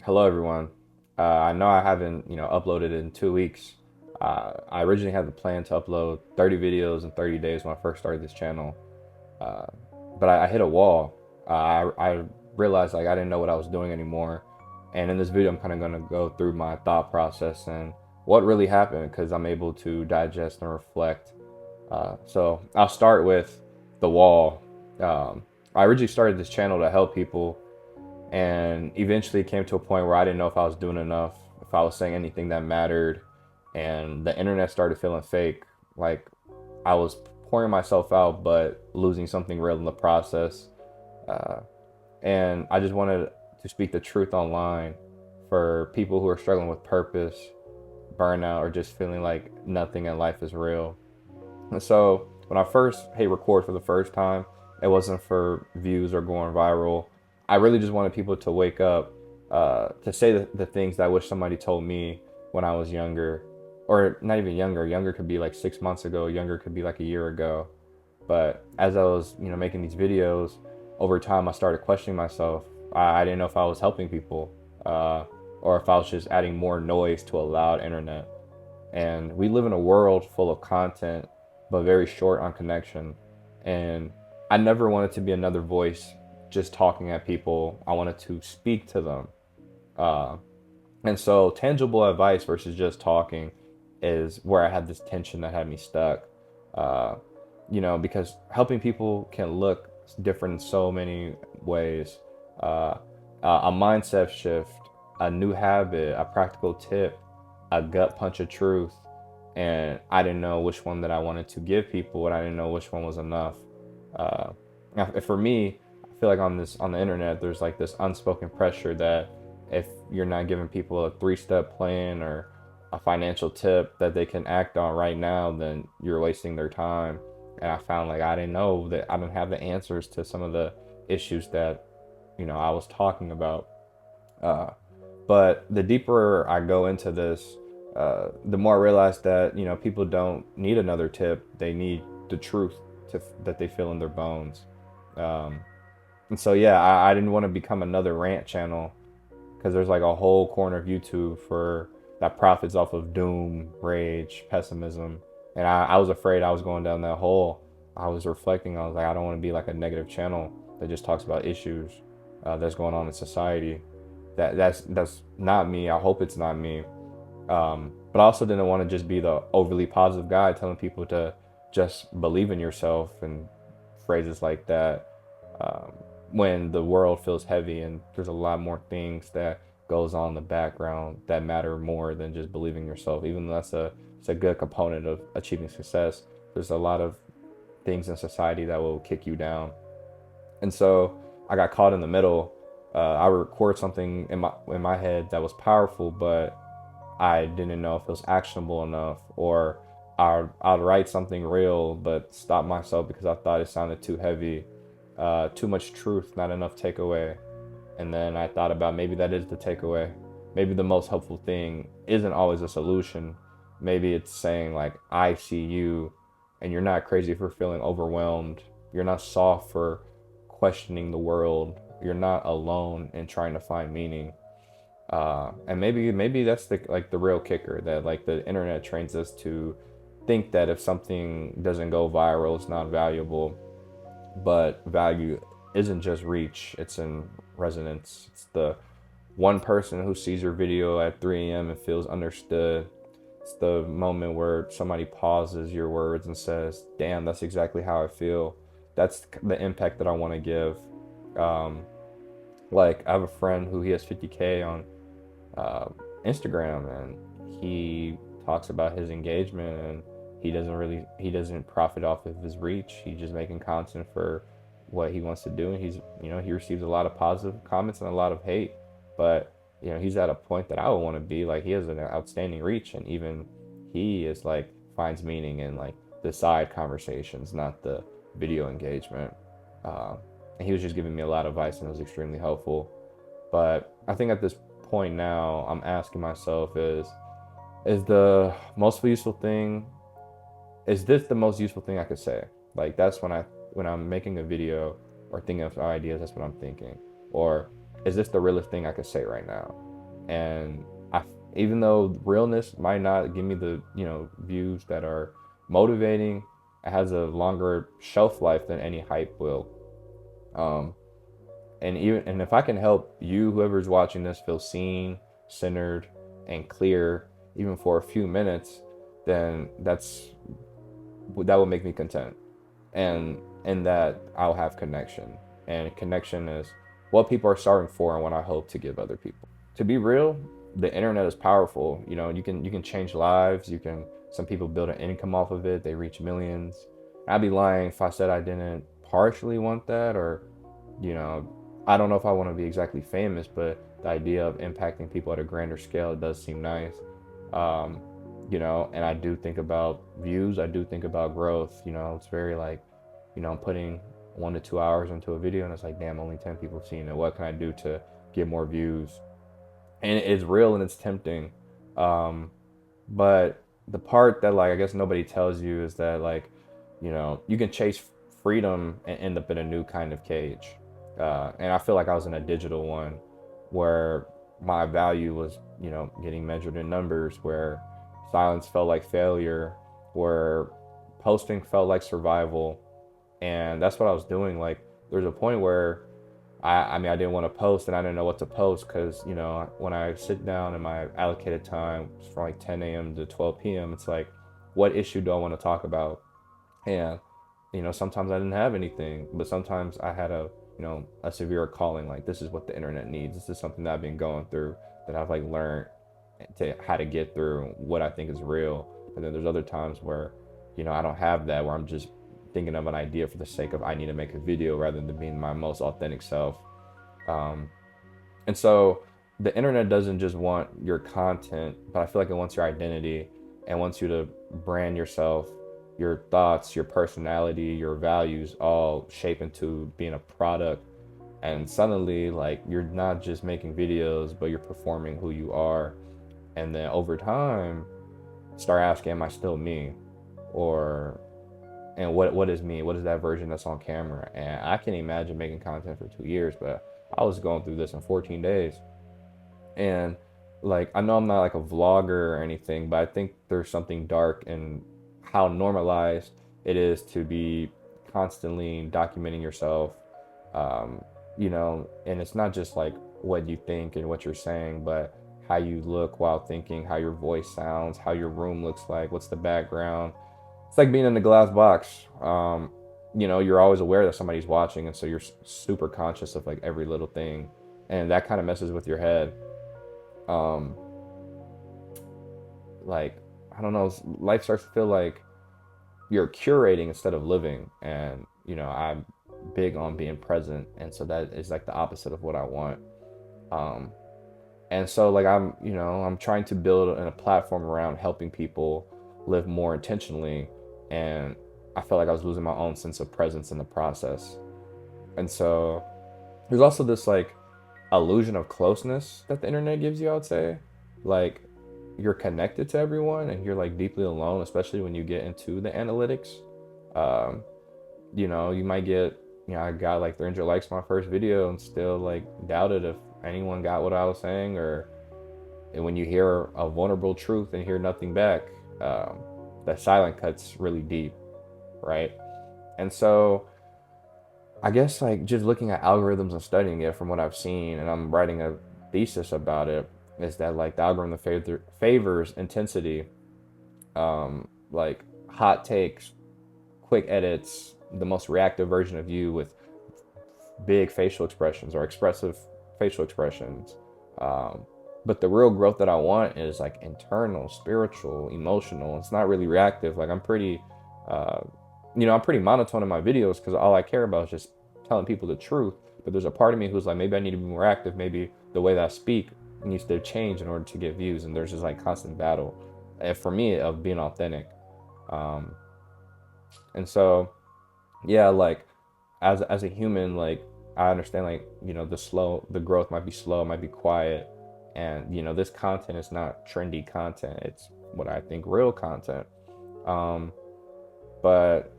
Hello, everyone. I know I haven't, uploaded in 2 weeks. I originally had the plan to upload 30 videos in 30 days when I first started this channel, uh, but I hit a wall. I realized like I didn't know what I was doing anymore, and in this video, I'm kind of going to go through my thought process and what really happened because I'm able to digest and reflect. So I'll start with the wall. I originally started this channel to help people and eventually came to a point where I didn't know if I was doing enough, if I was saying anything that mattered, and the internet started feeling fake. Like I was pouring myself out, but losing something real in the process. Uh, and I just wanted to speak the truth online for people who are struggling with purpose, burnout, or just feeling like nothing in life is real. And so when I first hit record for the first time, it wasn't for views or going viral. I really just wanted people to wake up, to say the things that I wish somebody told me when I was younger, or not even younger. Younger could be like 6 months ago. Younger could be like a year ago. But as I was, making these videos, over time I started questioning myself. I didn't know if I was helping people, or if I was just adding more noise to a loud internet. And we live in a world full of content, but very short on connection. And I never wanted to be another voice just talking at people. I wanted to speak to them. Uh, and so, tangible advice versus just talking is where I had this tension that had me stuck. Uh, because helping people can look different in so many ways. Uh, a mindset shift, a new habit, a practical tip, a gut punch of truth. And I didn't know which one that I wanted to give people, and I didn't know which one was enough. Uh, for me, I feel like on the internet, there's like this unspoken pressure that if you're not giving people a 3-step plan or a financial tip that they can act on right now, then you're wasting their time. And I found like I didn't know that I didn't have the answers to some of the issues that I was talking about. Uh, but the deeper I go into this, the more I realize that people don't need another tip; they need the truth that they feel in their bones. Um, and so yeah, I didn't want to become another rant channel because there's like a whole corner of YouTube for that profits off of doom, rage, pessimism, and I was afraid I was going down that hole. I was reflecting. I was like, I don't want to be like a negative channel that just talks about issues that's going on in society. That's not me. I hope it's not me. But I also didn't want to just be the overly positive guy telling people to just believe in yourself and phrases like that. Um, when the world feels heavy and there's a lot more things that goes on in the background that matter more than just believing yourself. Even though it's a good component of achieving success, there's a lot of things in society that will kick you down. And so I got caught in the middle. I record something in my head that was powerful, but I didn't know if it was actionable enough, or I'd write something real, but stop myself because I thought it sounded too heavy, too much truth, not enough takeaway. And then I thought about maybe that is the takeaway. Maybe the most helpful thing isn't always a solution. Maybe it's saying like, I see you, and you're not crazy for feeling overwhelmed. You're not soft for questioning the world. You're not alone in trying to find meaning. And maybe that's the real kicker, that like the internet trains us to think that if something doesn't go viral, it's not valuable. But value isn't just reach; it's in resonance. It's the one person who sees your video at 3 a.m. and feels understood. It's the moment where somebody pauses your words and says, "Damn, that's exactly how I feel." That's the impact that I want to give. Um, like I have a friend who he has 50K on uh, Instagram, and he talks about his engagement, and he doesn't profit off of his reach. He's just making content for what he wants to do, and he receives a lot of positive comments and a lot of hate, but he's at a point that I would want to be. Like, he has an outstanding reach, and even he is like finds meaning in like the side conversations, not the video engagement. uh, and he was just giving me a lot of advice, and it was extremely helpful. But I think at this point now, I'm asking myself, is the most useful thing, is this the most useful thing I could say? Like, that's when I'm making a video or thinking of ideas, that's what I'm thinking. Or is this the realest thing I could say right now? And I, even though realness might not give me the, views that are motivating, it has a longer shelf life than any hype will. Um, and if I can help you, whoever's watching this, feel seen, centered, and clear, even for a few minutes, then that will make me content. And that I'll have connection. And connection is what people are starting for and what I hope to give other people. To be real, the internet is powerful. You can change lives. Some people build an income off of it. They reach millions. I'd be lying if I said I didn't partially want that, or you know, I don't know if I want to be exactly famous, but the idea of impacting people at a grander scale does seem nice. Um, and I do think about views. I do think about growth. It's very like, I'm putting 1 to 2 hours into a video, and it's like, damn, only 10 people have seen it. What can I do to get more views? And it's real and it's tempting. Um, but the part that, like, I guess nobody tells you is that, like, you can chase freedom and end up in a new kind of cage. And I feel like I was in a digital one where my value was, getting measured in numbers, where silence felt like failure, where posting felt like survival. And that's what I was doing. Like, there's a point where I mean, I didn't want to post, and I didn't know what to post because, when I sit down in my allocated time from like 10 a.m. to 12 p.m., it's like, what issue do I want to talk about? And, sometimes I didn't have anything, but sometimes I had a severe calling. Like, this is what the internet needs. This is something that I've been going through, that I've like learned to how to get through what I think is real. And then there's other times where, I don't have that, where I'm just thinking of an idea for the sake of I need to make a video rather than being my most authentic self. Um, and so the internet doesn't just want your content, but I feel like it wants your identity and wants you to brand yourself, your thoughts, your personality, your values all shape into being a product. And suddenly, like, you're not just making videos, but you're performing who you are. And then over time, start asking, am I still me? Or and what is me? What is that version that's on camera? And I can imagine making content for 2 years, but I was going through this in 14 days. And like, I know I'm not like a vlogger or anything, but I think there's something dark in how normalized it is to be constantly documenting yourself. Um, and it's not just like what you think and what you're saying, but how you look while thinking, how your voice sounds, how your room looks like, what's the background. It's like being in the glass box. You're always aware that somebody's watching, and so you're super conscious of like every little thing, and that kind of messes with your head. Um, like, I don't know, life starts to feel like you're curating instead of living, and I'm big on being present, and so that is like the opposite of what I want. Um, and so like I'm trying to build a platform around helping people live more intentionally, and I felt like I was losing my own sense of presence in the process. And so there's also this like illusion of closeness that the internet gives you, I would say. Like, you're connected to everyone and you're like deeply alone, especially when you get into the analytics. um, you might get, I got like 300 likes on my first video and still like doubted if anyone got what I was saying. Or and when you hear a vulnerable truth and hear nothing back, that silent cuts really deep, right? And so I guess like just looking at algorithms and studying it from what I've seen, and I'm writing a thesis about it, is that like the algorithm favors intensity, like hot takes, quick edits, the most reactive version of you with big facial expressions or expressive facial expressions. Um, but the real growth that I want is like internal, spiritual, emotional. It's not really reactive. Like, uh, I'm pretty monotone in my videos because all I care about is just telling people the truth. But there's a part of me who's like, maybe I need to be more active. Maybe the way that I speak needs to change in order to get views. And there's just like constant battle, and for me, of being authentic. Um, and so, yeah, like, as a human, like, I understand, like, the growth might be slow, might be quiet, and this content is not trendy content. It's what I think real content. Um, but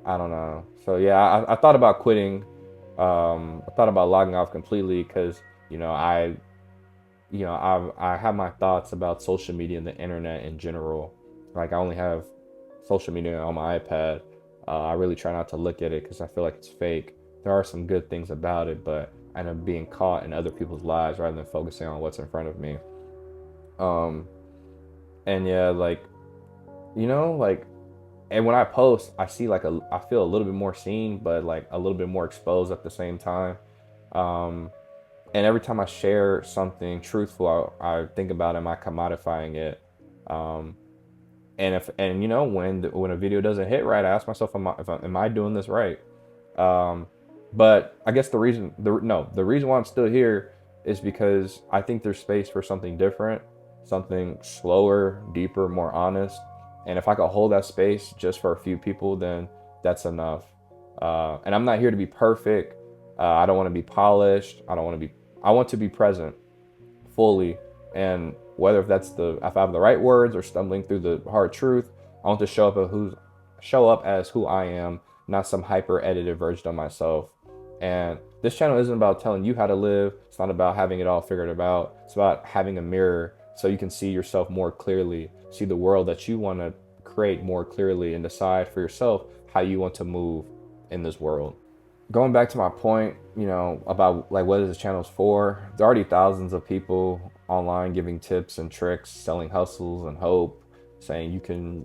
I don't know. So yeah, I thought about quitting. I thought about logging off completely because I I have my thoughts about social media and the internet in general. Like I only have social media on my iPad. I really try not to look at it because I feel like it's fake. There are some good things about it, but I end up being caught in other people's lives rather than focusing on what's in front of me. Um, and yeah, like, and when I post, I see I feel a little bit more seen, but like a little bit more exposed at the same time. Um, and every time I share something truthful, I think about, am I commodifying it? Um, and when a video doesn't hit right, I ask myself, am I doing this right? Um, but I guess the reason why I'm still here is because I think there's space for something different, something slower, deeper, more honest. And if I could hold that space just for a few people, then that's enough. And I'm not here to be perfect. I don't want to be polished. I want to be present fully. And whether if I have the right words or stumbling through the hard truth, I want to show up as who I am, not some hyper edited version of myself. And this channel isn't about telling you how to live. It's not about having it all figured out. It's about having a mirror so you can see yourself more clearly, see the world that you want to create more clearly, and decide for yourself how you want to move in this world. Going back to my point, about like what is this channel's for, there are already thousands of people online giving tips and tricks, selling hustles and hope, saying you can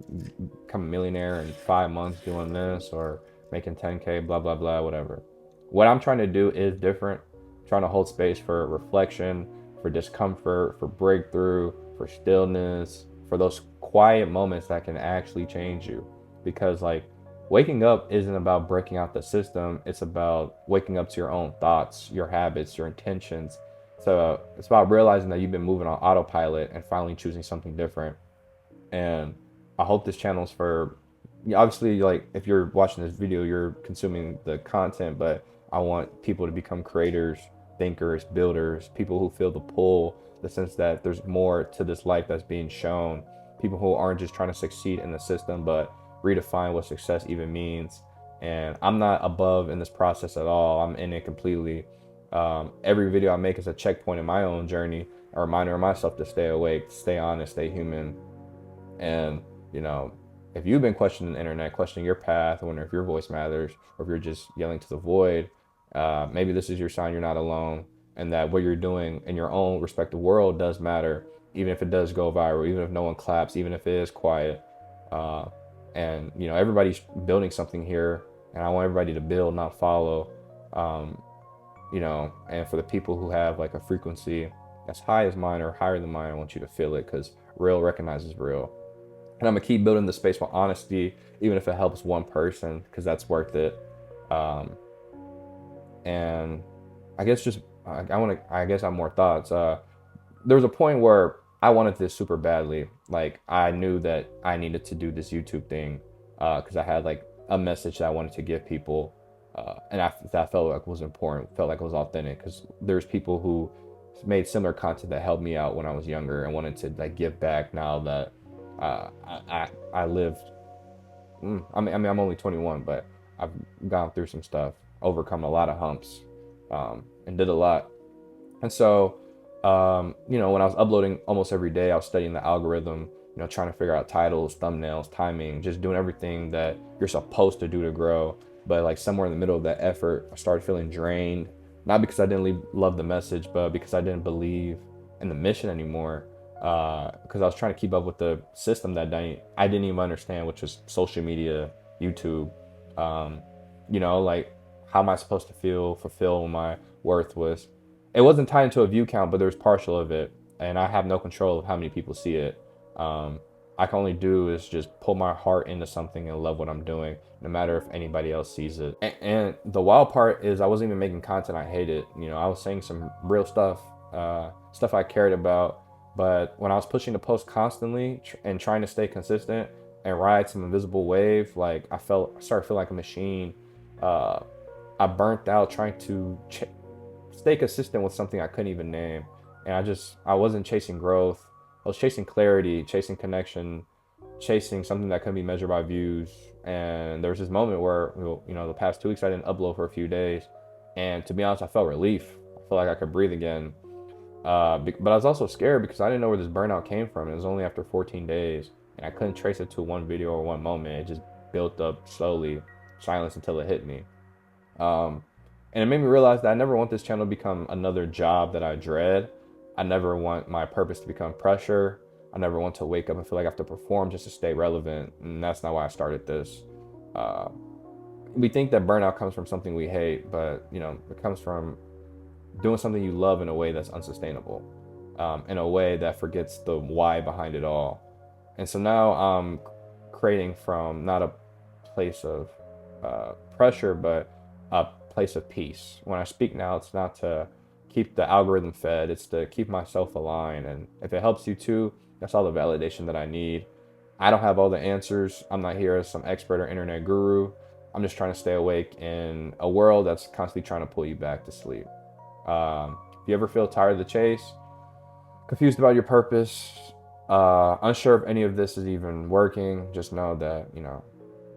become a millionaire in 5 months doing this or making 10K, blah, blah, blah, whatever. What I'm trying to do is different. I'm trying to hold space for reflection, for discomfort, for breakthrough, for stillness, for those quiet moments that can actually change you. Because like, waking up isn't about breaking out the system. It's about waking up to your own thoughts, your habits, your intentions. So it's about realizing that you've been moving on autopilot and finally choosing something different. And I hope this channel's for, obviously, like if you're watching this video, you're consuming the content, but I want people to become creators, thinkers, builders, people who feel the pull, the sense that there's more to this life that's being shown, people who aren't just trying to succeed in the system, but redefine what success even means. And I'm not above in this process at all. I'm in it completely. Every video I make is a checkpoint in my own journey, a reminder of myself to stay awake, stay honest, stay human. And, you know, if you've been questioning the internet, questioning your path, wondering if your voice matters, or if you're just yelling to the void, maybe this is your sign you're not alone, and that what you're doing in your own respective world does matter, even if it does go viral, even if no one claps, even if it is quiet. Uh, and, everybody's building something here, and I want everybody to build, not follow. Um, and for the people who have like a frequency as high as mine or higher than mine, I want you to feel it because real recognizes real. And I'm gonna keep building the space for honesty, even if it helps one person, because that's worth it. Um, and I guess just I want to. I guess I have more thoughts. There was a point where I wanted this super badly. Like I knew that I needed to do this YouTube thing because I had like a message that I wanted to give people, and that felt like was important. Felt like it was authentic because there's people who made similar content that helped me out when I was younger and wanted to like give back now that I lived. I'm only 21, but I've gone through some stuff, overcome a lot of humps, and did a lot. And so, when I was uploading almost every day, I was studying the algorithm, trying to figure out titles, thumbnails, timing, just doing everything that you're supposed to do to grow. But like somewhere in the middle of that effort, I started feeling drained, not because I didn't love the message, but because I didn't believe in the mission anymore. Because I was trying to keep up with the system that I didn't even understand, which was social media, YouTube. Um, like how am I supposed to feel fulfilled when my worth was? It wasn't tied into a view count, but there was partial of it, and I have no control of how many people see it. Um, I can only do is just pull my heart into something and love what I'm doing, no matter if anybody else sees it. And the wild part is I wasn't even making content I hated. I was saying some real stuff, stuff I cared about. But when I was pushing the post constantly and trying to stay consistent and ride some invisible wave, like I started feeling like a machine. Uh, I burnt out trying to stay consistent with something I couldn't even name. And I wasn't chasing growth. I was chasing clarity, chasing connection, chasing something that couldn't be measured by views. And there was this moment where, the past 2 weeks I didn't upload for a few days. And to be honest, I felt relief. I felt like I could breathe again. But I was also scared because I didn't know where this burnout came from. It was only after 14 days, and I couldn't trace it to one video or one moment. It just built up slowly, silence until it hit me. Um, and it made me realize that I never want this channel to become another job that I dread. I never want my purpose to become pressure. I never want to wake up and feel like I have to perform just to stay relevant. And that's not why I started this. Uh, we think that burnout comes from something we hate, but it comes from doing something you love in a way that's unsustainable, in a way that forgets the why behind it all. And so now I'm creating from not a place of pressure, but a place of peace. When I speak now, it's not to keep the algorithm fed, it's to keep myself aligned. And if it helps you too, that's all the validation that I need. I don't have all the answers. I'm not here as some expert or internet guru. I'm just trying to stay awake in a world that's constantly trying to pull you back to sleep. If you ever feel tired of the chase, confused about your purpose, unsure if any of this is even working, just know that,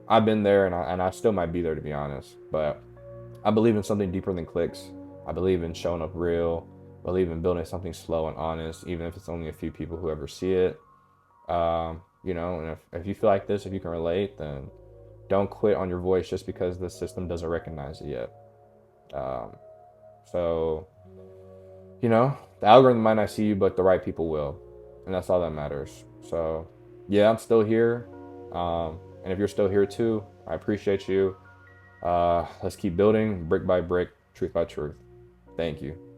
I've been there and I still might be there, to be honest. But I believe in something deeper than clicks. I believe in showing up real. I believe in building something slow and honest, even if it's only a few people who ever see it. And if you feel like this, if you can relate, then don't quit on your voice just because the system doesn't recognize it yet. Um, so the algorithm might not see you, but the right people will. And that's all that matters. So, yeah, I'm still here. And if you're still here too, I appreciate you. Let's keep building brick by brick, truth by truth. Thank you.